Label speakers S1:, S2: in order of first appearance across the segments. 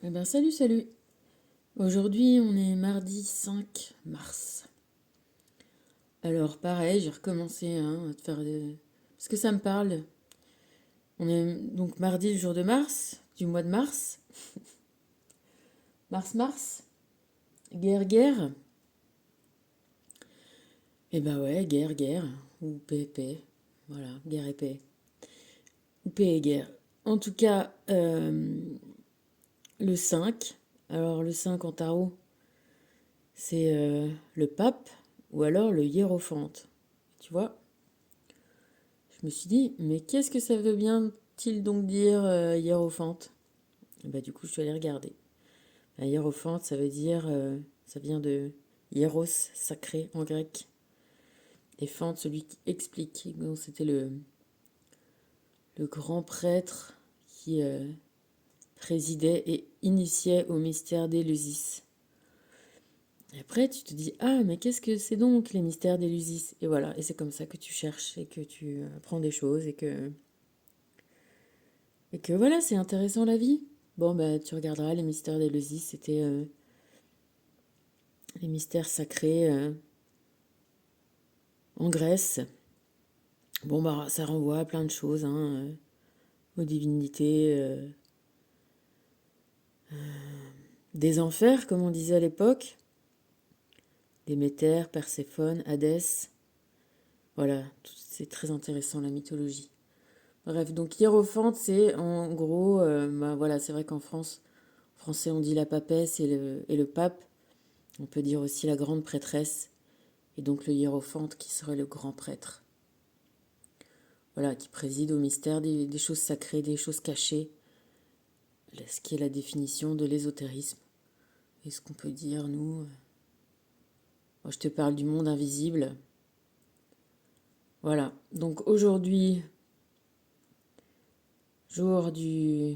S1: Eh ben salut, salut. Aujourd'hui, on est mardi 5 mars. Alors pareil, j'ai recommencé à te faire des... Parce que ça me parle. On est donc mardi, le jour de mars, du mois de mars. Mars. Guerre, guerre. Eh ben ouais, guerre. Ou paix. Voilà, guerre et paix. Ou paix et guerre. En tout cas, le 5. Alors le 5 en tarot, c'est le pape ou alors le hiérophante. Tu vois? Je me suis dit, mais qu'est-ce que ça veut bien-il donc dire hiérophante? Et bah, du coup, je suis allée regarder. Un hiérophante, ça veut dire, ça vient de hieros, sacré en grec. Et phante, celui qui explique. Donc, c'était le grand prêtre qui présidait et initiait au mystère d'Éleusis. Et après, tu te dis, ah, mais qu'est-ce que c'est donc les mystères d'Éleusis? Et voilà, et c'est comme ça que tu cherches et que tu apprends des choses et que voilà, c'est intéressant la vie. Bon, bah, tu regarderas les mystères d'Éleusis, c'était les mystères sacrés en Grèce. Bon, bah, ça renvoie à plein de choses, hein, aux divinités des enfers, comme on disait à l'époque. Déméter, Perséphone, Hadès. Voilà, c'est très intéressant la mythologie. Bref, donc hiérophante, c'est en gros, bah, voilà, c'est vrai qu'en France, en français, on dit la papesse et le pape. On peut dire aussi la grande prêtresse. Et donc le hiérophante qui serait le grand prêtre. Voilà, qui préside au mystère des choses sacrées, des choses cachées, ce qui est la définition de l'ésotérisme. Et ce qu'on peut dire, nous, moi je te parle du monde invisible. Voilà, donc aujourd'hui, jour de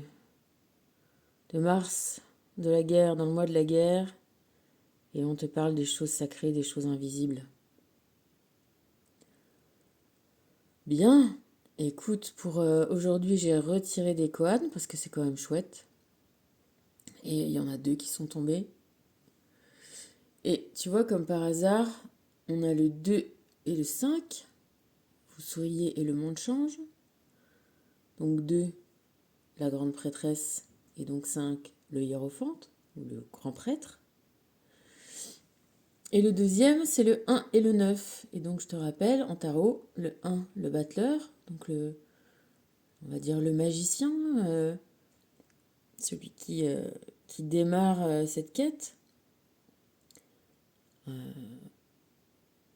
S1: mars, de la guerre, dans le mois de la guerre, et on te parle des choses sacrées, des choses invisibles. Bien, écoute, pour aujourd'hui, j'ai retiré des koans, parce que c'est quand même chouette. Et il y en a deux qui sont tombés. Et tu vois, comme par hasard, on a le 2 et le 5. Vous souriez et le monde change. Donc 2, la grande prêtresse. Et donc 5, le hiérophante, ou le grand prêtre. Et le deuxième, c'est le 1 et le 9. Et donc je te rappelle, en tarot, le 1, le battleur. Donc on va dire le magicien. Celui qui démarre cette quête.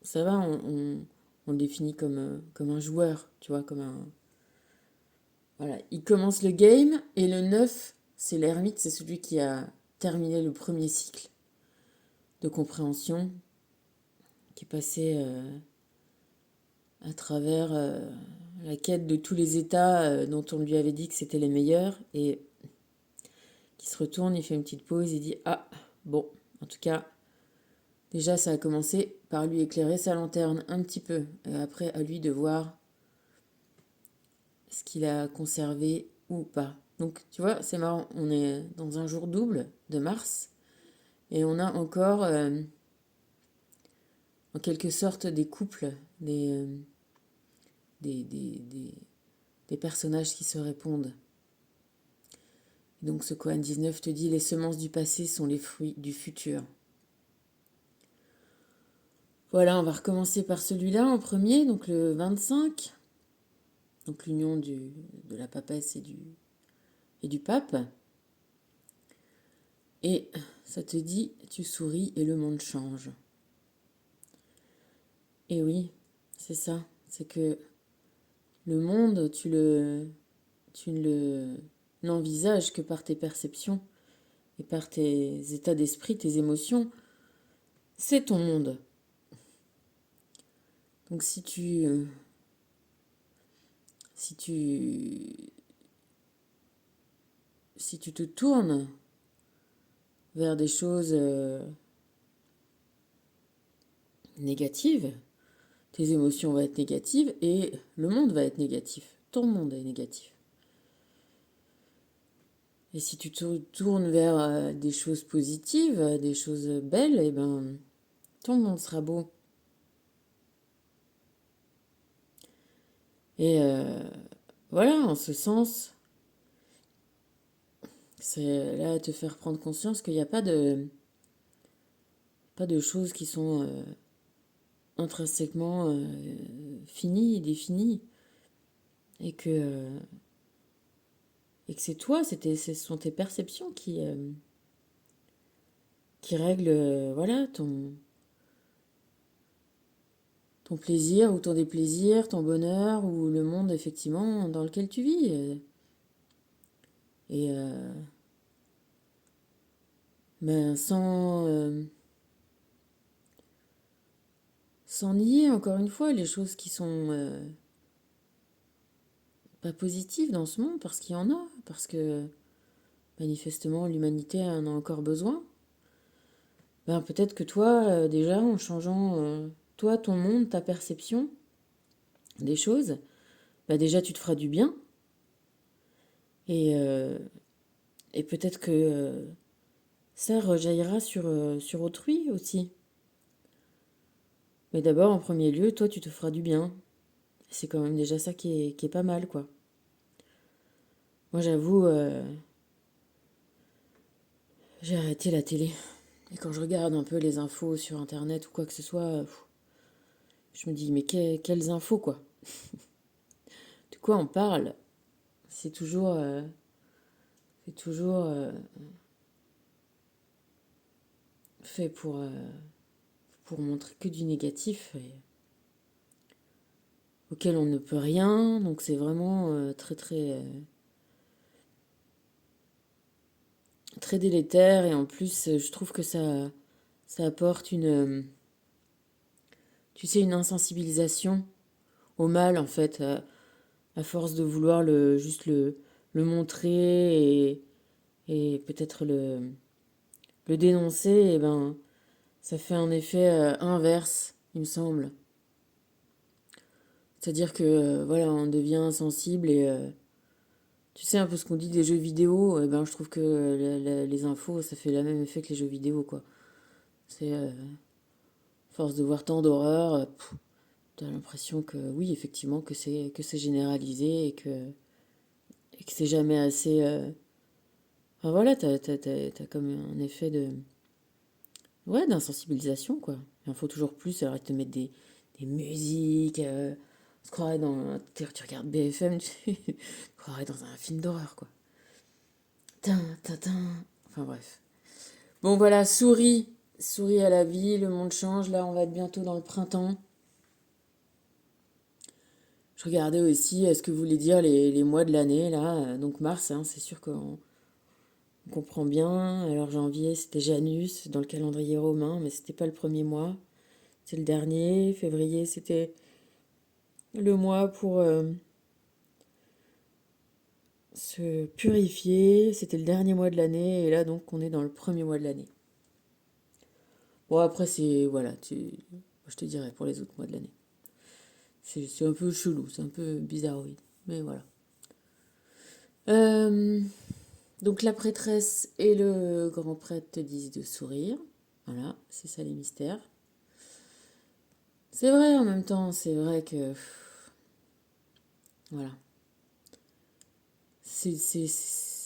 S1: Ça va, on le définit comme un joueur, tu vois, comme un... Voilà, il commence le game, et le 9, c'est l'ermite, c'est celui qui a terminé le premier cycle de compréhension, qui est passé à travers la quête de tous les états dont on lui avait dit que c'était les meilleurs, et qui se retourne, il fait une petite pause, il dit, ah, bon, en tout cas, déjà ça a commencé par lui éclairer sa lanterne un petit peu, et après à lui de voir ce qu'il a conservé ou pas. Donc tu vois, c'est marrant, on est dans un jour double de mars et on a encore en quelque sorte des couples, des, des, des, des personnages qui se répondent. Et donc ce Kohan 19 te dit les semences du passé sont les fruits du futur. Voilà, on va recommencer par celui-là en premier, donc le 25, donc l'union de la papesse et du pape. Et ça te dit, tu souris et le monde change. Et oui, c'est ça. C'est que le monde, tu ne l'envisages que par tes perceptions et par tes états d'esprit, tes émotions. C'est ton monde. Donc si tu, si tu te tournes vers des choses négatives, tes émotions vont être négatives et le monde va être négatif. Ton monde est négatif. Et si tu te tournes vers des choses positives, des choses belles, eh ben, ton monde sera beau. Et voilà, en ce sens, c'est là te faire prendre conscience qu'il n'y a pas de choses qui sont intrinsèquement finies, définies, et et que c'est toi, ce sont tes perceptions qui règlent voilà, ton plaisir ou ton déplaisir, ton bonheur ou le monde effectivement dans lequel tu vis. Et ben, sans nier encore une fois les choses qui sont pas positives dans ce monde, parce qu'il y en a, parce que manifestement l'humanité en a encore besoin. Ben, peut-être que toi, déjà, en changeant, toi, ton monde, ta perception des choses, ben déjà, tu te feras du bien. Et, euh, et peut-être que ça rejaillira sur autrui aussi. Mais d'abord, en premier lieu, toi, tu te feras du bien. C'est quand même déjà ça qui est pas mal, quoi. Moi, j'avoue, j'ai arrêté la télé. Et quand je regarde un peu les infos sur Internet ou quoi que ce soit, je me dis, mais quelles infos, quoi? De quoi on parle? C'est toujours, euh, c'est toujours fait pour montrer que du négatif et auquel on ne peut rien. Donc c'est vraiment très délétère. Et en plus, je trouve que ça apporte tu sais, une insensibilisation au mal, en fait, à force de vouloir juste le montrer et peut-être le dénoncer, et ben, ça fait un effet inverse, il me semble. C'est-à-dire que, voilà, on devient insensible et tu sais un peu ce qu'on dit des jeux vidéo, et ben, je trouve que les infos, ça fait le même effet que les jeux vidéo, quoi. C'est, force de voir tant d'horreur, t'as l'impression que, oui, effectivement, que c'est généralisé et que c'est jamais assez... Enfin voilà, t'as comme un effet ouais, d'insensibilisation, quoi. Il en faut toujours plus, alors ils te mettent des musiques, on se croirait tu regardes BFM, tu te croirais dans un film d'horreur, quoi. Tin, tin, tin. Enfin bref. Bon voilà, souris à la vie, le monde change, là on va être bientôt dans le printemps. Je regardais aussi ce que voulaient dire les mois de l'année, là, donc mars, hein, c'est sûr on comprend bien. Alors janvier, c'était Janus dans le calendrier romain, mais c'était pas le premier mois. C'est le dernier. Février, c'était le mois pour se purifier. C'était le dernier mois de l'année. Et là, donc, on est dans le premier mois de l'année. Bon, après, c'est... Voilà, je te dirais pour les autres mois de l'année. C'est un peu chelou, c'est un peu bizarroïde. Mais voilà. Euh, donc, la prêtresse et le grand prêtre te disent de sourire. Voilà, c'est ça les mystères. C'est vrai en même temps, c'est vrai que... Voilà.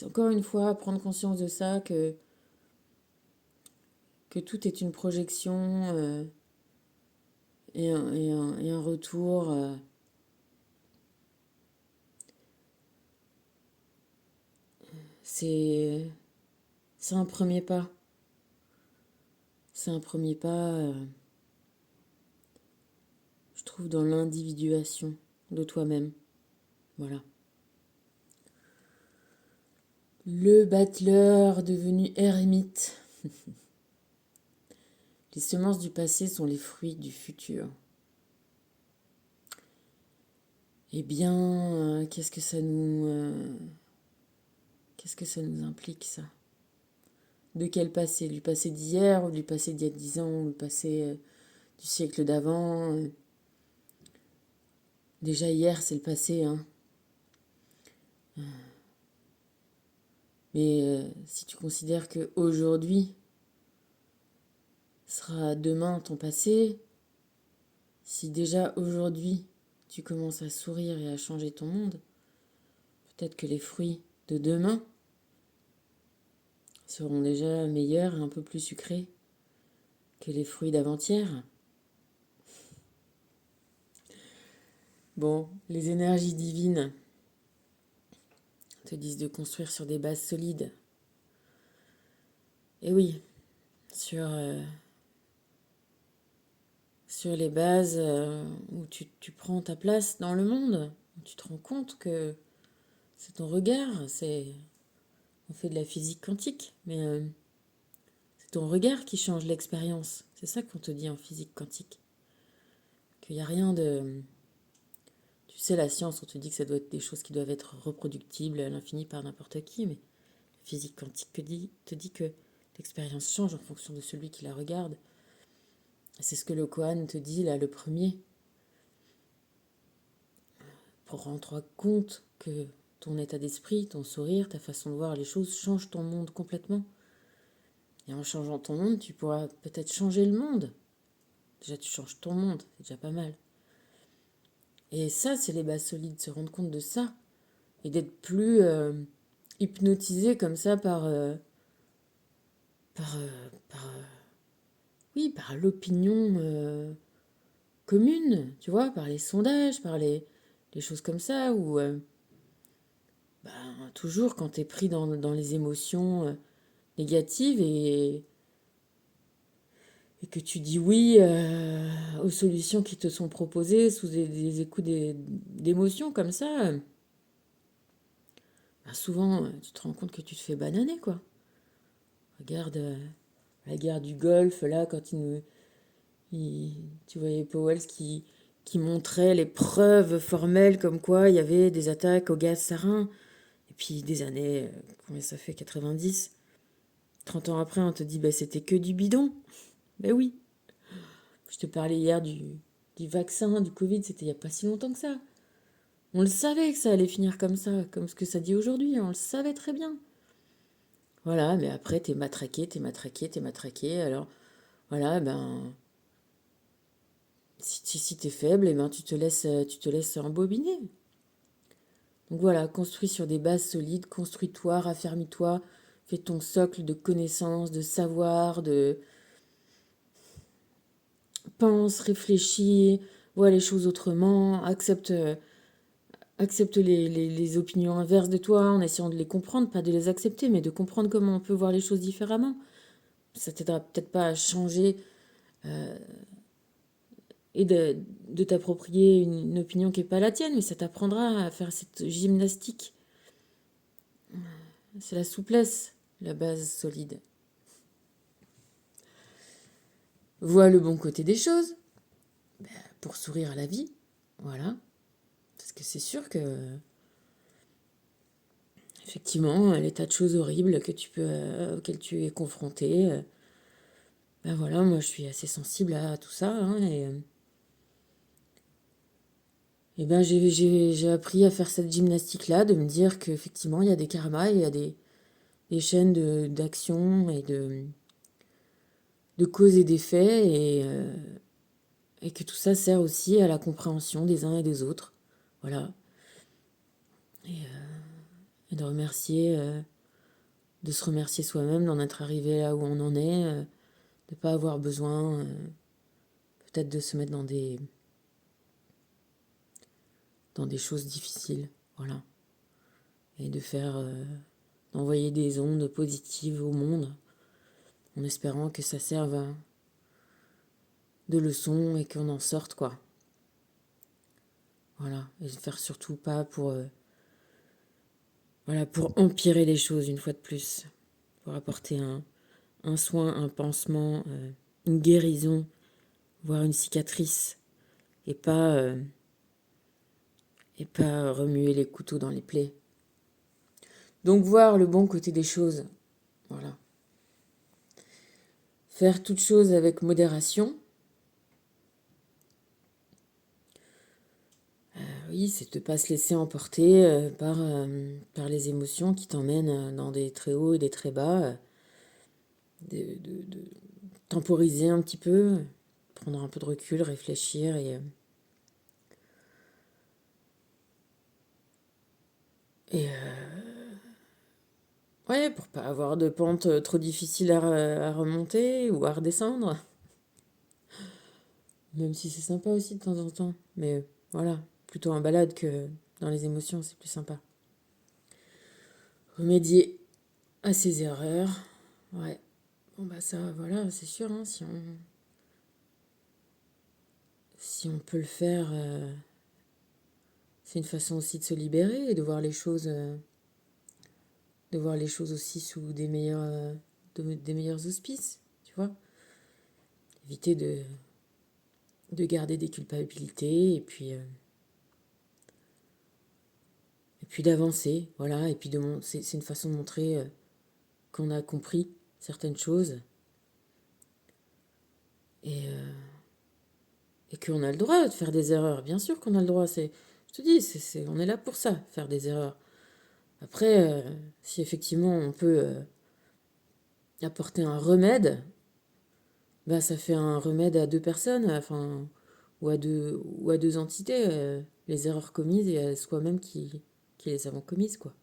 S1: Encore une fois, prendre conscience de ça, que tout est une projection et un retour. C'est c'est un premier pas. C'est un premier pas, je trouve, dans l'individuation de toi-même. Voilà. Le battleur devenu ermite. Les semences du passé sont les fruits du futur. Eh bien, qu'est-ce que ça nous implique, ça? De quel passé? Du passé d'hier ou du passé d'il y a 10 ans ou du passé du siècle d'avant? Déjà hier, c'est le passé, hein. Mais si tu considères que aujourd'hui sera demain ton passé, si déjà aujourd'hui tu commences à sourire et à changer ton monde, peut-être que les fruits de demain seront déjà meilleurs et un peu plus sucrés que les fruits d'avant-hier. Bon, les énergies divines te disent de construire sur des bases solides. Et oui, sur, euh, sur les bases où tu prends ta place dans le monde, où tu te rends compte que c'est ton regard, on fait de la physique quantique, mais c'est ton regard qui change l'expérience. C'est ça qu'on te dit en physique quantique. Qu'il n'y a rien de... Tu sais, la science, on te dit que ça doit être des choses qui doivent être reproductibles à l'infini par n'importe qui, mais la physique quantique te dit que l'expérience change en fonction de celui qui la regarde. C'est ce que le Kohan te dit là, le premier, pour rendre compte que ton état d'esprit, ton sourire, ta façon de voir les choses change ton monde complètement. Et en changeant ton monde, tu pourras peut-être changer le monde. Déjà, tu changes ton monde, c'est déjà pas mal. Et ça, c'est les bases solides, se rendre compte de ça. Et d'être plus hypnotisé comme ça par l'opinion commune, tu vois, par les sondages, par les choses comme ça, où toujours quand tu es pris dans les émotions négatives et que tu dis oui aux solutions qui te sont proposées sous des échos d'émotions comme ça, souvent tu te rends compte que tu te fais bananer, quoi. Regarde la guerre du Golfe, là, quand tu voyais Powell qui montrait les preuves formelles comme quoi il y avait des attaques au gaz sarin. Et puis des années, combien ça fait, 90, 30 ans après, on te dit, bah, c'était que du bidon. Ben oui. Je te parlais hier du vaccin, du Covid, c'était il n'y a pas si longtemps que ça. On le savait que ça allait finir comme ça, comme ce que ça dit aujourd'hui, on le savait très bien. Voilà, mais après, t'es matraqué, t'es matraqué, t'es matraqué. Alors, voilà, ben, si t'es faible, eh ben, tu te laisses embobiner. Donc voilà, construis sur des bases solides, construis-toi, raffermis-toi, fais ton socle de connaissances, de savoir, de pense, réfléchis, vois les choses autrement, accepte les opinions inverses de toi en essayant de les comprendre, pas de les accepter, mais de comprendre comment on peut voir les choses différemment. Ça t'aidera peut-être pas à changer et de t'approprier une opinion qui n'est pas la tienne, mais ça t'apprendra à faire cette gymnastique. C'est la souplesse, la base solide. Vois le bon côté des choses pour sourire à la vie. Voilà. Parce que c'est sûr que, effectivement, les tas de choses horribles auxquelles tu es confronté, ben voilà, moi je suis assez sensible à tout ça. Hein, et ben j'ai appris à faire cette gymnastique-là, de me dire qu'effectivement, il y a des karmas, il y a des chaînes d'action et de causes et d'effets, et que tout ça sert aussi à la compréhension des uns et des autres. Voilà. Et de se remercier soi-même d'en être arrivé là où on en est, de ne pas avoir besoin peut-être de se mettre dans des choses difficiles. Voilà. Et d'envoyer des ondes positives au monde en espérant que ça serve de leçon et qu'on en sorte, quoi. Voilà. Et faire surtout pas pour empirer les choses une fois de plus. Pour apporter un soin, un pansement, une guérison, voire une cicatrice. Et pas remuer les couteaux dans les plaies. Donc voir le bon côté des choses. Voilà. Faire toute chose avec modération. Oui, c'est de ne pas se laisser emporter par les émotions qui t'emmènent dans des très hauts et des très bas, de temporiser un petit peu, prendre un peu de recul, réfléchir et ouais, pour pas avoir de pente trop difficile à remonter ou à redescendre, même si c'est sympa aussi de temps en temps. Mais voilà, plutôt en balade que dans les émotions, c'est plus sympa. Remédier à ses erreurs, ouais. Bon bah ça, voilà, c'est sûr, hein, si on peut le faire, c'est une façon aussi de se libérer et de voir les choses aussi sous des meilleurs auspices, tu vois. Éviter de garder des culpabilités et puis d'avancer, voilà. Et puis c'est une façon de montrer qu'on a compris certaines choses et, euh, et qu'on a le droit de faire des erreurs. Bien sûr qu'on a le droit. Je te dis, on est là pour ça, faire des erreurs. Après, si effectivement on peut apporter un remède, bah ça fait un remède à deux personnes, enfin, ou à deux entités, les erreurs commises et à soi-même qui les avons commises, quoi.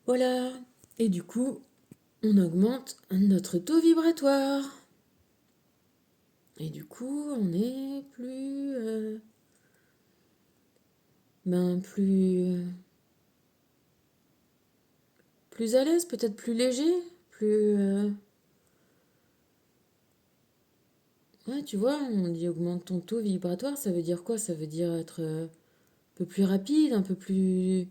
S1: Voilà. Et du coup, on augmente notre taux vibratoire. Et du coup, on est plus, plus à l'aise, peut-être plus léger, ouais, tu vois, on dit augmente ton taux vibratoire, ça veut dire quoi? Ça veut dire être un peu plus rapide, un peu plus...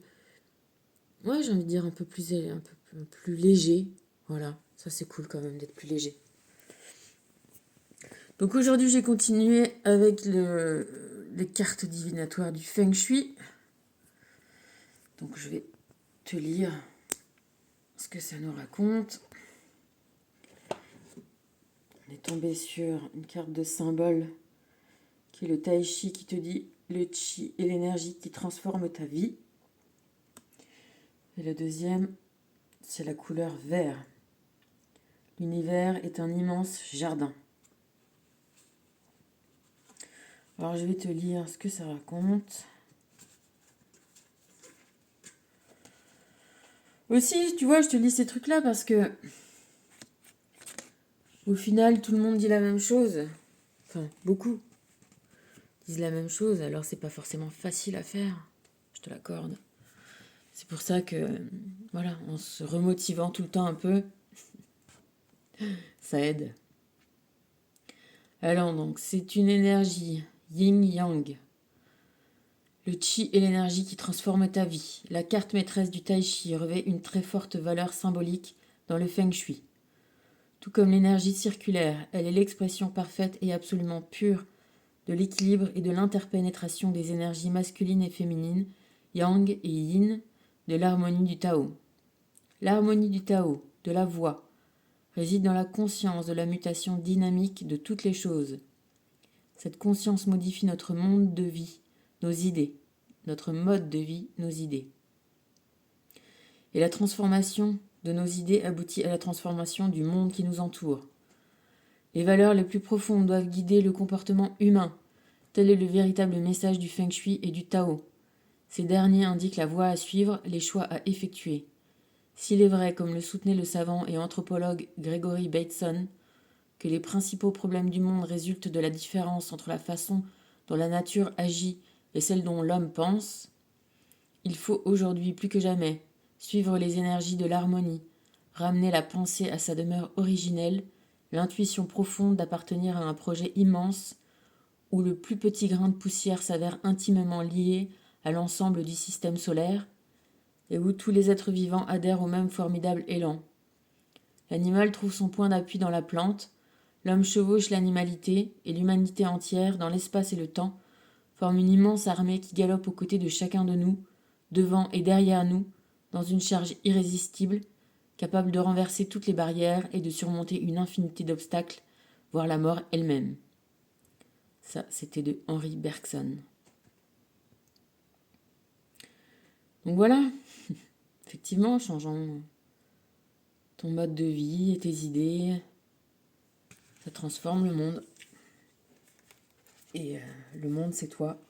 S1: Ouais, j'ai envie de dire un peu plus léger. Voilà, ça c'est cool quand même d'être plus léger. Donc aujourd'hui, j'ai continué avec les cartes divinatoires du Feng Shui. Donc je vais te lire ce que ça nous raconte. On est tombé sur une carte de symbole qui est le Tai Chi qui te dit le Chi est l'énergie qui transforme ta vie. Et le deuxième, c'est la couleur vert. L'univers est un immense jardin. Alors je vais te lire ce que ça raconte. Aussi, tu vois, je te lis ces trucs-là parce que au final, tout le monde dit la même chose. Enfin, beaucoup disent la même chose, alors c'est pas forcément facile à faire. Je te l'accorde. C'est pour ça que, voilà, en se remotivant tout le temps un peu, ça aide. Alors donc, c'est une énergie yin-yang. Le chi est l'énergie qui transforme ta vie. La carte maîtresse du tai chi revêt une très forte valeur symbolique dans le feng shui. Tout comme l'énergie circulaire, elle est l'expression parfaite et absolument pure de l'équilibre et de l'interpénétration des énergies masculines et féminines, yang et yin, de l'harmonie du Tao. L'harmonie du Tao, de la voix, réside dans la conscience de la mutation dynamique de toutes les choses. Cette conscience modifie notre monde de vie, nos idées, notre mode de vie, nos idées. Et la transformation de nos idées aboutit à la transformation du monde qui nous entoure. Les valeurs les plus profondes doivent guider le comportement humain. Tel est le véritable message du Feng Shui et du Tao. Ces derniers indiquent la voie à suivre, les choix à effectuer. S'il est vrai, comme le soutenait le savant et anthropologue Gregory Bateson, que les principaux problèmes du monde résultent de la différence entre la façon dont la nature agit et celle dont l'homme pense, il faut aujourd'hui plus que jamais suivre les énergies de l'harmonie, ramener la pensée à sa demeure originelle, l'intuition profonde d'appartenir à un projet immense où le plus petit grain de poussière s'avère intimement lié à l'ensemble du système solaire et où tous les êtres vivants adhèrent au même formidable élan. L'animal trouve son point d'appui dans la plante, l'homme chevauche l'animalité et l'humanité entière, dans l'espace et le temps, forme une immense armée qui galope aux côtés de chacun de nous, devant et derrière nous, dans une charge irrésistible, capable de renverser toutes les barrières et de surmonter une infinité d'obstacles, voire la mort elle-même. Ça, c'était de Henri Bergson. Donc voilà, effectivement, en changeant ton mode de vie et tes idées, ça transforme le monde. Et le monde, c'est toi.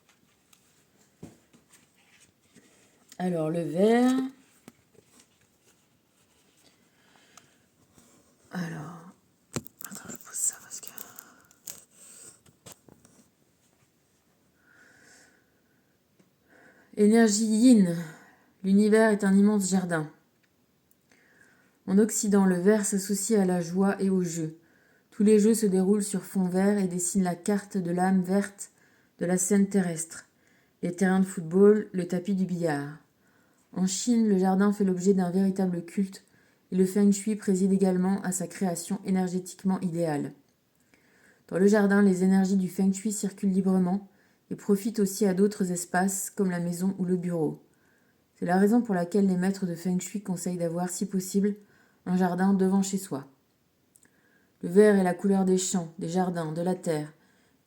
S1: Alors, le vert. Alors, attends, je pose ça parce que... Énergie yin. L'univers est un immense jardin. En Occident, le vert s'associe à la joie et au jeu. Tous les jeux se déroulent sur fond vert et dessinent la carte de l'âme verte de la scène terrestre. Les terrains de football, le tapis du billard. En Chine, le jardin fait l'objet d'un véritable culte et le feng shui préside également à sa création énergétiquement idéale. Dans le jardin, les énergies du feng shui circulent librement et profitent aussi à d'autres espaces comme la maison ou le bureau. C'est la raison pour laquelle les maîtres de feng shui conseillent d'avoir, si possible, un jardin devant chez soi. Le vert est la couleur des champs, des jardins, de la terre,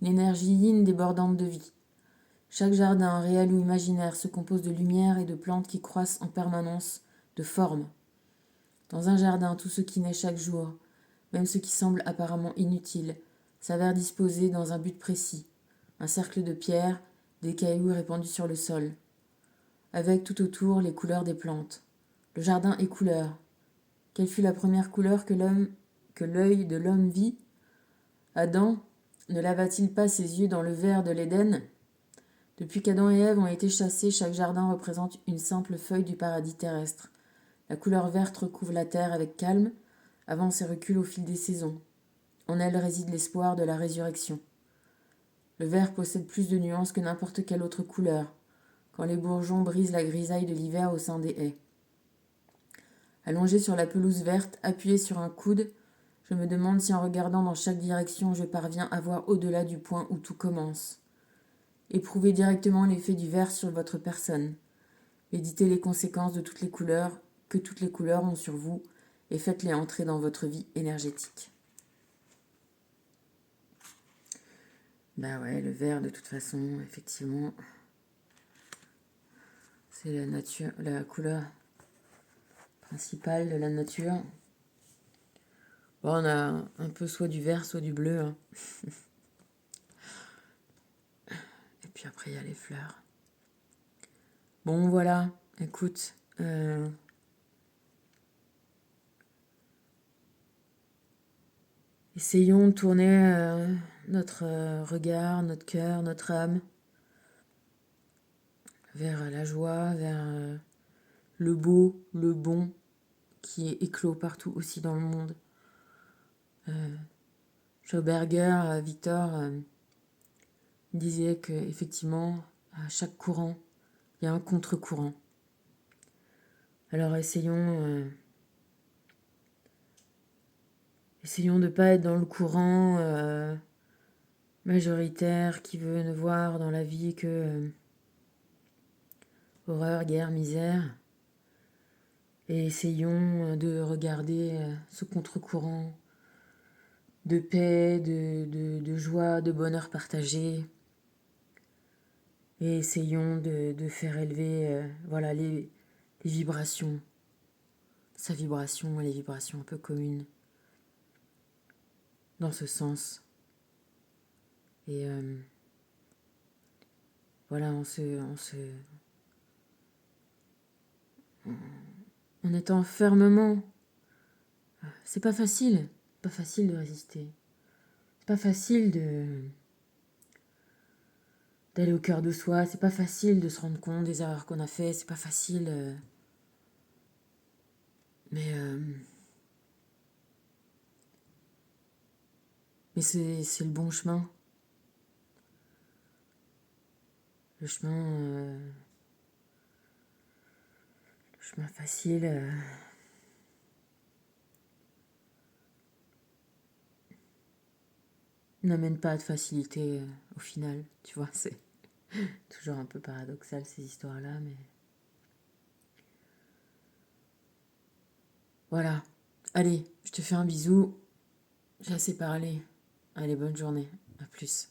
S1: une énergie yin débordante de vie. Chaque jardin, réel ou imaginaire, se compose de lumière et de plantes qui croissent en permanence, de formes. Dans un jardin, tout ce qui naît chaque jour, même ce qui semble apparemment inutile, s'avère disposé dans un but précis, un cercle de pierres, des cailloux répandus sur le sol, avec tout autour les couleurs des plantes. Le jardin est couleur. Quelle fut la première couleur que l'œil de l'homme vit? Adam ne lava-t-il pas ses yeux dans le vert de l'Éden? Depuis qu'Adam et Ève ont été chassés, chaque jardin représente une simple feuille du paradis terrestre. La couleur verte recouvre la terre avec calme, avance et recule au fil des saisons. En elle réside l'espoir de la résurrection. Le vert possède plus de nuances que n'importe quelle autre couleur, quand les bourgeons brisent la grisaille de l'hiver au sein des haies. Allongé sur la pelouse verte, appuyé sur un coude, je me demande si en regardant dans chaque direction, je parviens à voir au-delà du point où tout commence. Éprouvez directement l'effet du vert sur votre personne. Méditez les conséquences de toutes les couleurs que toutes les couleurs ont sur vous et faites-les entrer dans votre vie énergétique. Bah ouais, le vert de toute façon, effectivement, c'est la nature, la couleur principale de la nature. Bon, on a un peu soit du vert, soit du bleu. Hein. Et puis après, il y a les fleurs. Bon, voilà, écoute. Essayons de tourner notre regard, notre cœur, notre âme vers la joie, vers le beau, le bon qui est éclos partout aussi dans le monde. Schauberger, Victor, disait qu'effectivement, à chaque courant, il y a un contre-courant. Alors essayons de ne pas être dans le courant majoritaire qui veut ne voir dans la vie que horreur, guerre, misère. Et essayons de regarder ce contre-courant de paix, de joie, de bonheur partagé. Et essayons de faire élever voilà, les vibrations, sa vibration et les vibrations un peu communes dans ce sens. Et voilà, en étant fermement, c'est pas facile de résister. C'est pas facile d'aller au cœur de soi, c'est pas facile de se rendre compte des erreurs qu'on a fait, c'est pas facile. Mais c'est le bon chemin. Le chemin facile. N'amène pas de facilité au final, tu vois, c'est toujours un peu paradoxal ces histoires-là, mais... Voilà. Allez, je te fais un bisou. J'ai assez parlé. Allez, bonne journée. À plus.